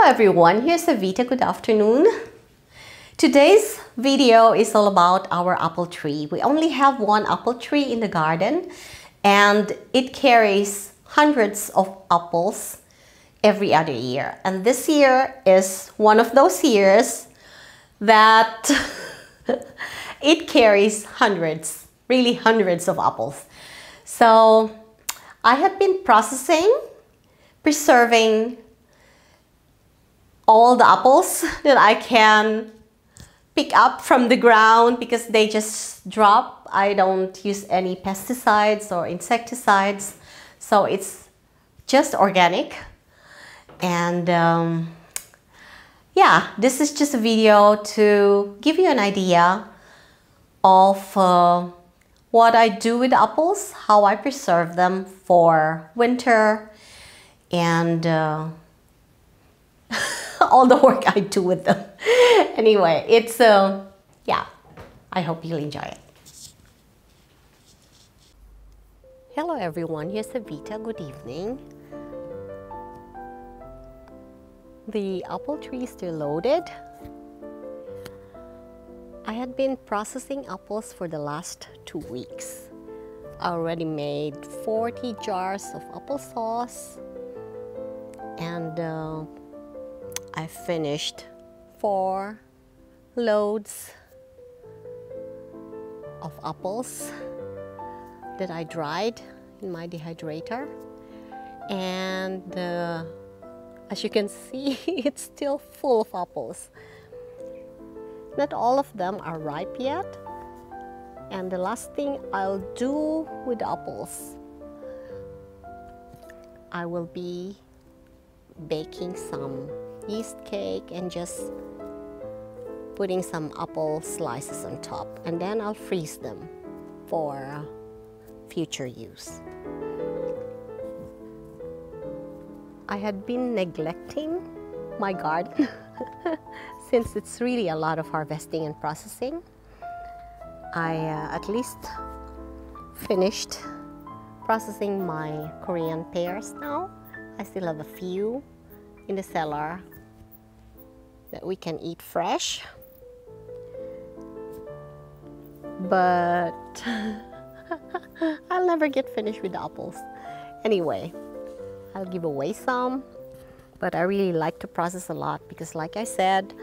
Hello everyone, here's Avita. Good afternoon. Today's video is all about our apple tree. We only have one apple tree in the garden and it carries hundreds of apples every other year. And this year is one of those years that it carries hundreds, really hundreds of apples. So I have been preserving all the apples that I can pick up from the ground because they just drop. I don't use any pesticides or insecticides, so it's just organic. And yeah, this is just a video to give you an idea of what I do with apples, how I preserve them for winter, and all the work I do with them. Anyway, it's yeah, I hope you'll enjoy it. Hello everyone, here's Avita. Good evening. The apple tree is still loaded. I had been processing apples for the last 2 weeks. I already made 40 jars of applesauce, and I finished 4 loads of apples that I dried in my dehydrator. And as you can see, it's still full of apples. Not all of them are ripe yet. And the last thing I'll do with the apples, I will be baking some yeast cake and just putting some apple slices on top, and then I'll freeze them for future use. I had been neglecting my garden since it's really a lot of harvesting and processing. I at least finished processing my Korean pears now. I still have a few in the cellar that we can eat fresh, but I'll never get finished with the apples. Anyway, I'll give away some, but I really like to process a lot because, like I said,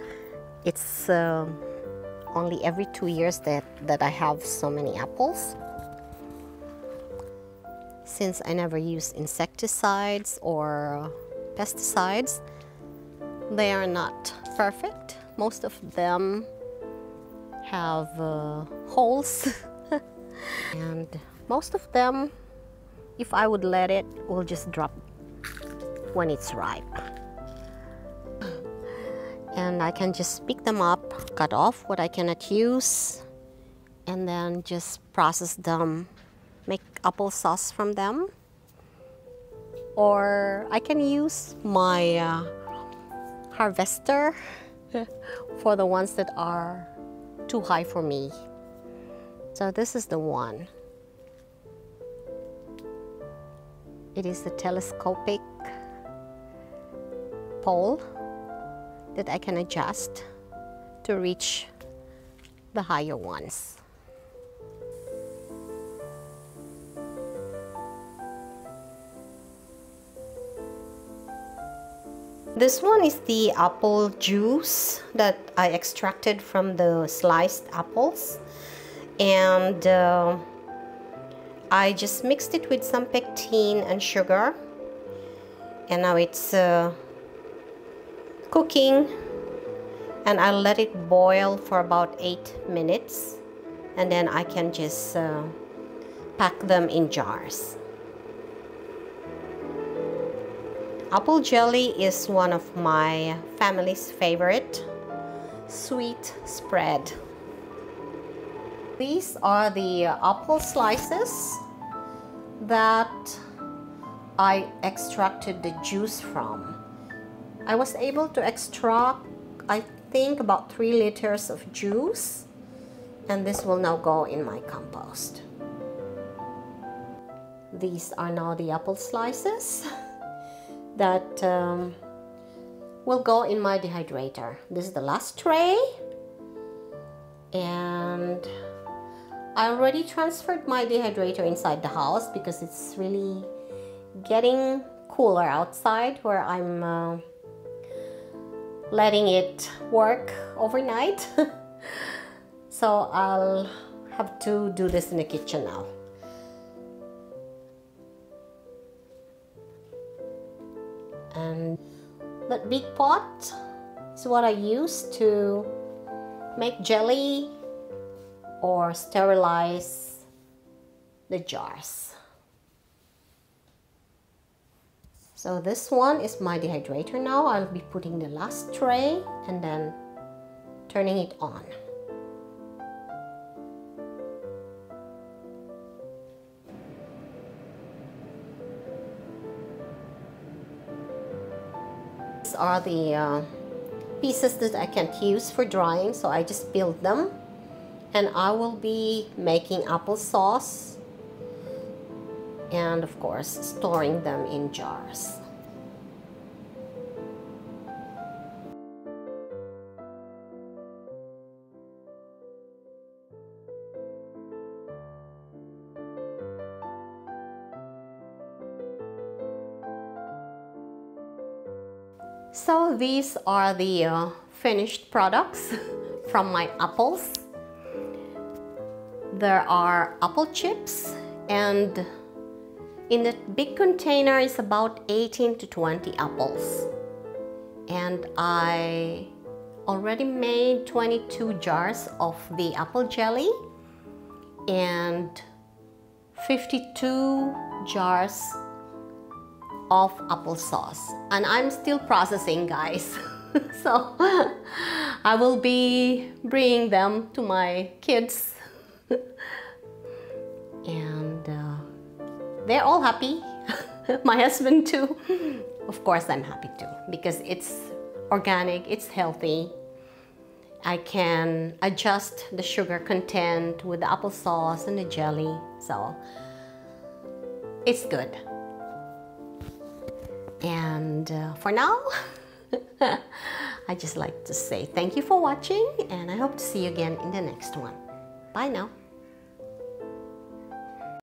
it's only every 2 years that I have so many apples. Since I never use insecticides or pesticides, they are not perfect. Most of them have holes and most of them, if I would let it, will just drop when it's ripe. And I can just pick them up, cut off what I cannot use, and then just process them, make applesauce from them. Or I can use my harvester for the ones that are too high for me. So this is the one. It is a telescopic pole that I can adjust to reach the higher ones. This one is the apple juice that I extracted from the sliced apples, and I just mixed it with some pectin and sugar, and now it's cooking, and I'll let it boil for about 8 minutes, and then I can just pack them in jars. Apple jelly is one of my family's favorite sweet spread. These are the apple slices that I extracted the juice from. I was able to extract, I think, about 3 liters of juice, and this will now go in my compost. These are now the apple slices that will go in my dehydrator. This is the last tray. And I already transferred my dehydrator inside the house because it's really getting cooler outside where I'm letting it work overnight. So I'll have to do this in the kitchen now. And that big pot is what I use to make jelly or sterilize the jars. So this one is my dehydrator now. I'll be putting the last tray and then turning it on. These are the pieces that I can't use for drying, so I just peeled them. And I will be making applesauce and of course storing them in jars. So these are the finished products from my apples. There are apple chips, and in the big container is about 18 to 20 apples. And I already made 22 jars of the apple jelly and 52 jars of applesauce. And I'm still processing, guys. So I will be bringing them to my kids. And they're all happy. My husband too. Of course I'm happy too, because it's organic, it's healthy. I can adjust the sugar content with the applesauce and the jelly, so it's good. And for now, I just like to say thank you for watching, and I hope to see you again in the next one. Bye now.